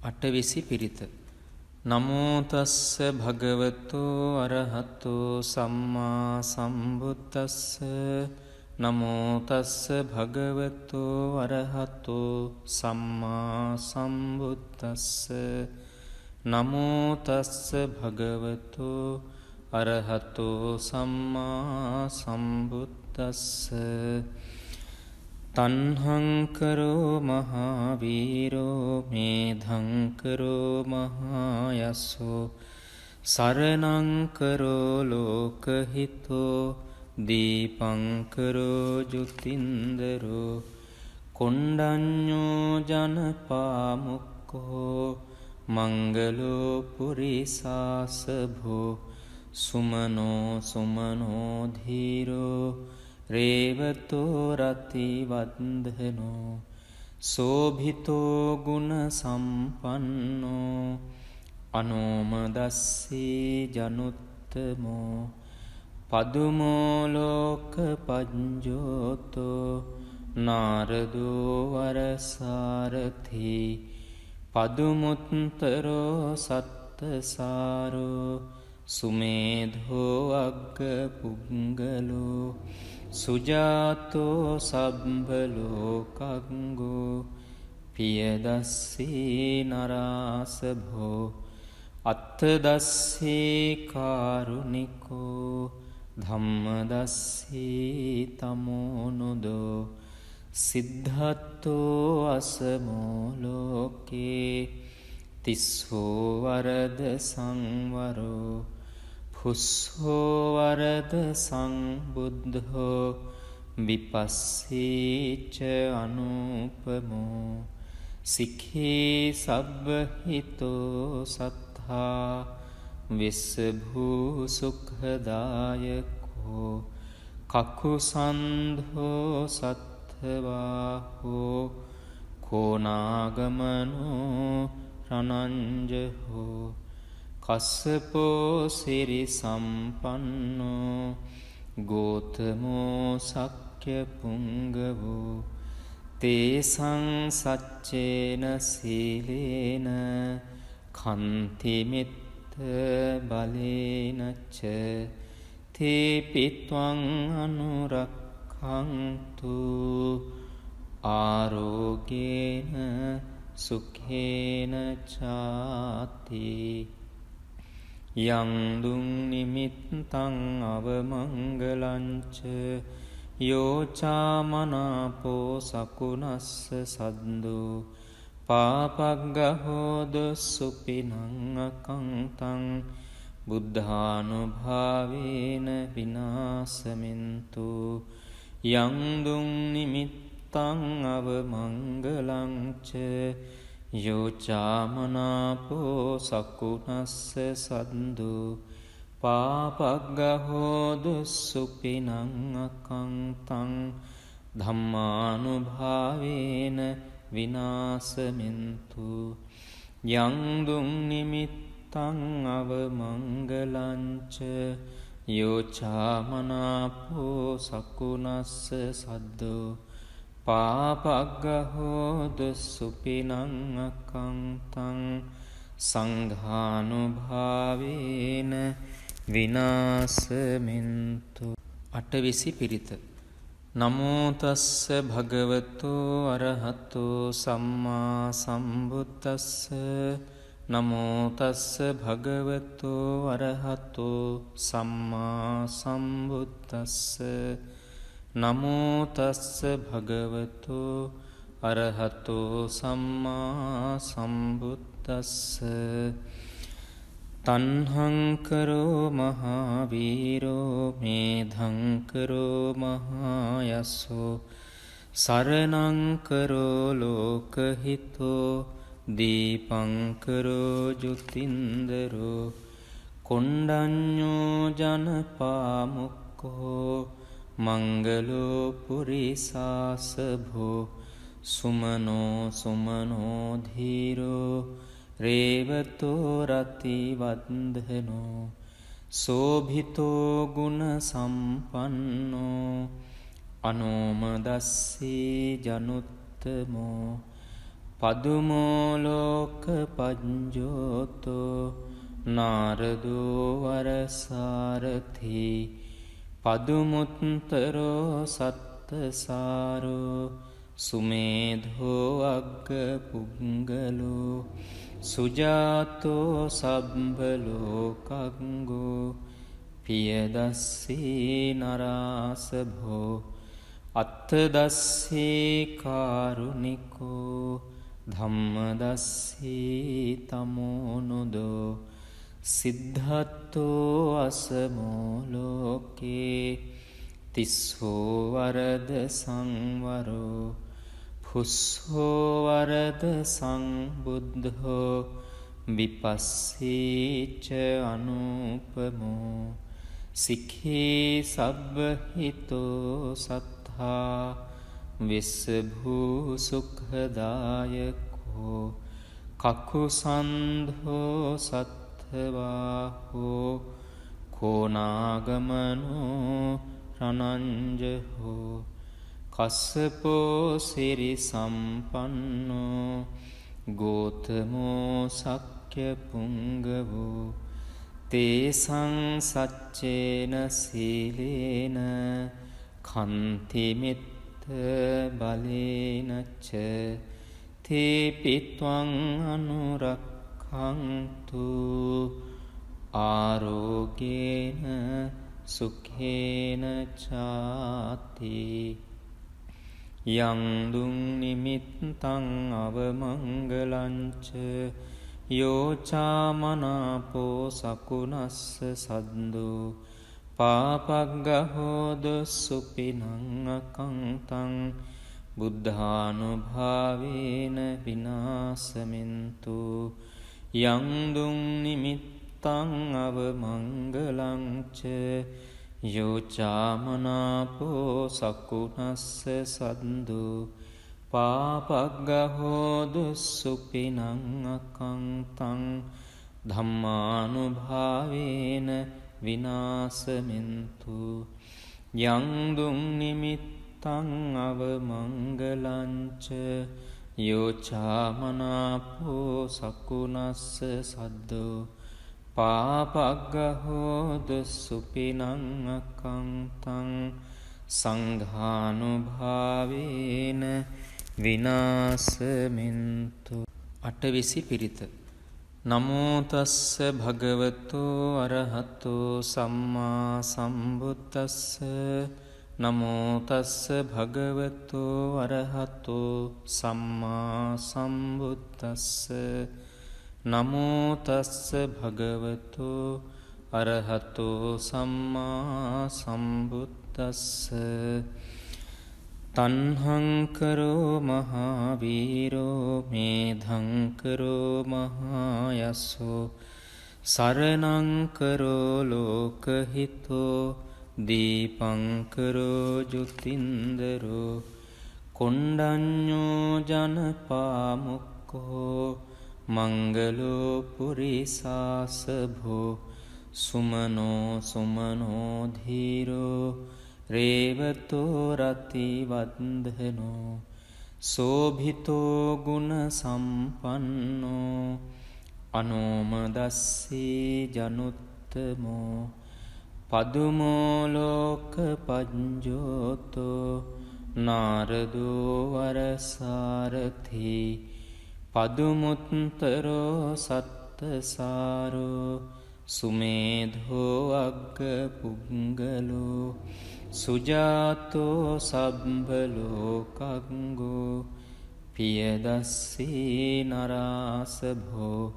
අටවිසි පිරිත. නමෝ තස්ස භගවතෝ අරහතෝ සම්මා සම්බුද්දස්ස. නමෝ තස්ස භගවතෝ අරහතෝ සම්මා සම්බුද්දස්ස. නමෝ තස්ස භගවතෝ අරහතෝ සම්මා සම්බුද්දස්ස. තන්හංකරෝ මහාවීරෝ මේධංකරෝ මහායස්සෝ සරණංකරෝ ලෝකහිතෝ දීපංකරෝ ජුතින්දරෝ කොණ්ඩඤ්ඤෝ ජනපාමුක්කෝ මංගලෝ පුරිසාසභෝ සුමනෝ සුමනෝ ධීරෝ රේවතෝ රතිවන්දනෝ සෝභිතෝ ගුණ සම්පන්නෝ අනෝමදස්සී ජනුත්තමෝ පදුමෝ ලෝක පඤ්ජෝතෝ නාරදෝ වරසාරථි පදුමුත්තරෝ සත්තසාරෝ සුමේධෝ අග්ග පුංගලෝ සුජාතෝ සබ්බලෝකංගෝ පියදස්සී නරාසභෝ අත්තදස්සී කාරුණිකෝ ධම්මදස්සී තමෝනුදෝ සිද්ධත්තෝ අසමෝ ලෝකේ තිස්සෝ වරද සංවරෝ පුස්සෝ වරද සංබුද්ධෝ විපස්සීච අනුපමෝ සික්ඛී සබ්බහිතෝ සත්තා විස්සභූ සුඛදායකෝ කකුසන්ධෝ සත්ථවාහෝ කෝනාගමනෝ රණංජහෝ කස්සපෝ සිරි සම්පන්නෝ ගෝතමෝ සක්්‍ය පුංගවෝ තේසං සච්චේන සීලේන කන්තිමිත්ත බලේනච්ච තේපිත්වං අනුරක්ඛන්තු ආරෝගේන සුඛේන චාති. යං දුං නිමිත්තං අවමංගලංච යෝචාමනාපෝ සකුණස්ස සද්දෝ පාපග්ගහෝද සුපිනං අකංතං බුද්ධානුභාවේන විනාසමින්තු. යං දුං නිමිත්තං අවමංගලංච යෝචාමනාපෝ සකුණස්ස සද්දු පාපග්ගහෝදු සුපිනං අකංතං ධම්මානුභාවේන විනාසමින්තු. යං දුං නිමිත්තං අවමංගලංච යෝචාමනාපෝ සකුණස්ස සද්දු පාපග්ගහෝදු සුපිනං අකංතං සංඝානුභාවේන විනාසමින්තු. අටවිසි පිරිත. නමෝ තස්ස භගවතෝ අරහතෝ සම්මා සම්බුද්දස්ස. නමෝ තස්ස භගවතෝ අරහතෝ සම්මා සම්බුද්දස්ස. නමෝ තස්ස භගවතෝ අරහතෝ සම්මා සම්බුද්දස්ස. තන්හංකරෝ මහාවීරෝ මේධංකරෝ මහායස්සෝ සරණංකරෝ ලෝකහිතෝ දීපංකරෝ ජුතින්දරෝ කොණ්ඩඤ්ඤෝ ජනපාමුක්කෝ මංගලෝ පුරිසාසභෝ සුමනෝ සුමනෝ ධීරෝ රේවතෝ රතිවන්දනෝ සෝභිතෝ ගුණ සම්පන්නෝ අනෝමදස්සී ජනුත්තමෝ පදුමෝලෝක පජ්ජෝතෝ නාරදෝ වරසාරථී පදුමුත්තරෝ සත්තසාරෝ සුමේධෝ අග්ග පුංගලෝ සුජාතෝ සබ්බලෝකංගෝ පියදස්සී නරාසභෝ අත්තදස්සී කාරුණිකෝ ධම්මදස්සී තමෝනුදෝ සිද්ධත්තෝ අසමෝලෝකේ තිස්සෝ වරද සංවරෝ පුස්සෝ වරද සංබුද්ධෝ විපස්සීච අනුපමෝ සික්ඛී සබ්බහිතෝ සත්තා විස්සභූ සුඛදායකෝ කකුසන්ධෝ සත්ථවාහෝ කෝනාගමනෝ රණංජහෝ කස්සපෝ සිරි සම්පන්නෝ ගෝතමෝ සක්්‍ය පුංගවෝ තේසං සච්චේන සීලේන කන්තිමිත්ත බලේනච්ච තේපිත්වං අනුරක්ඛන්තු ආරෝගේන සුඛේන චාති යං දුං නිමිත්තං අවමංගලංච යෝචාමනාපෝ සකුනස්ස සද්දෝ පාපග්ගහෝද සුපිනං අකංතං බුද්ධානුභාවේන විනාසමින්තු යං දුං නිමිත්තං අවමංගලංච යෝචාමනාපෝ සකුනස්ස සද්දෝ පාපග්ගහෝද සුපිනං අකංතං ධම්මානුභාවේන විනාසමින්තු යං දුං නිමිත්තං අවමංගලංච යෝචාමනාපෝ සකුනස්ස සද්දෝ පාපග්ගහෝද සුපිනං අකංතං සංඝානුභාවේන විනාසමින්තු අටවිසි පිරිත නමෝ තස්ස භගවතෝ අරහතෝ සම්මා සම්බුද්දස්ස නමෝ තස්ස භගවතෝ අරහතෝ සම්මා සම්බුද්දස්ස නමෝ තස්ස භගවතෝ අරහතෝ සම්මා සම්බුද්දස්ස තණ්හං කරෝ මහාවීරෝ මේධං කරෝ මහායස්සෝ සරණං කරෝ ලෝකහිතෝ දීපං කරෝ ජුතින්දරෝ කොණ්ඩඤ්ඤෝ ජනපාමුක්ඛෝ මංගලෝ පුරිසාසභෝ සුමනෝ සුමනෝ ධීරෝ රේවතෝ රතිවන්දනෝ සෝභිතෝ ගුණ සම්පන්නෝ අනෝමදස්සී ජනුත්තමෝ පදුමෝලෝක පජ්ජෝතෝ නාරදෝ වරසාරථී පදුමුත්තරෝ සත්තසාරෝ සුමේධෝ අග්ග පුංගලෝ සුජාතෝ සබ්බලෝකංගෝ පියදස්සී නරාසභෝ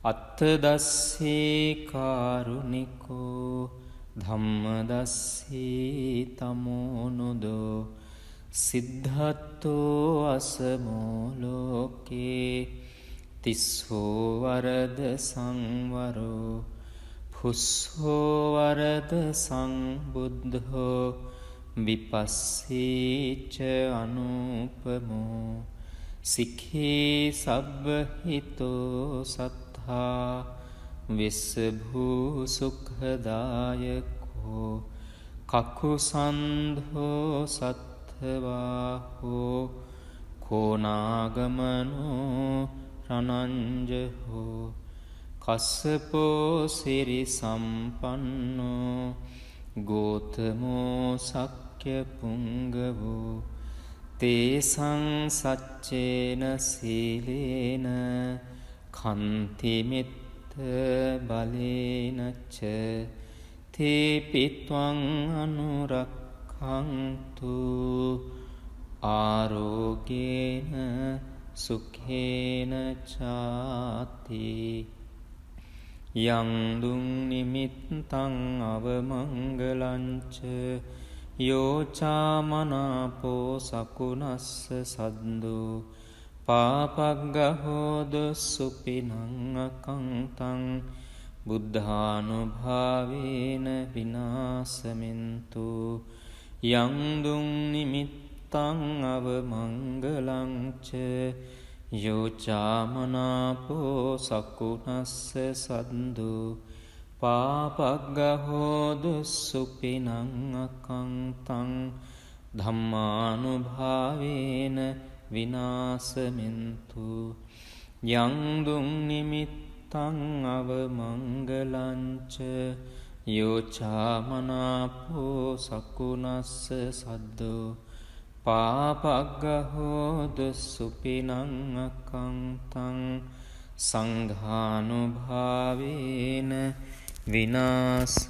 අත්තදස්සී කාරුණිකෝ ධම්මදස්සී තමෝනුදෝ සිද්ධත්තෝ අසමෝලෝකේ තිස්සෝ වරද සංවරෝ පුස්සෝ වරද සංබුද්ධෝ විපස්සීච අනුපමෝ සික්ඛී සබ්බහිතෝ සත්තා විස්සභූ සුඛදායකෝ කකුසන්ධෝ සත්ථවාහෝ කෝනාගමනෝ රණංජහෝ කස්සපෝ සිරි සම්පන්නෝ ගෝතමෝ සක්්‍ය පුංගවෝ තේසං සච්චේන සීලේන කන්තිමිත්ත බලේනච්ච තේපිත්වං අනුරක්ඛන්තු ආරෝගේන සුඛේන චාති යං දුං නිමිත්තං අවමංගලංච යෝචාමනාපෝ සකුනස්ස සද්දෝ පාපග්ගහෝද සුපිනං අකංතං බුද්ධානුභාවේන විනාසමින්තු යං දුං නිමිත්තං අවමංගලංච යෝචාමනාපෝ සකුනස්ස සද්දෝ පාපග්ගහෝද සුපිනං අකංතං ධම්මානුභාවේන විනාසමින්තු යං දුං නිමිත්තං අවමංගලංච යෝචාමනාපෝ සකුනස්ස සද්දෝ පාපග්ගහෝද සුපිනං අකංතං සංඝානුභාවේන විනාසමින්තු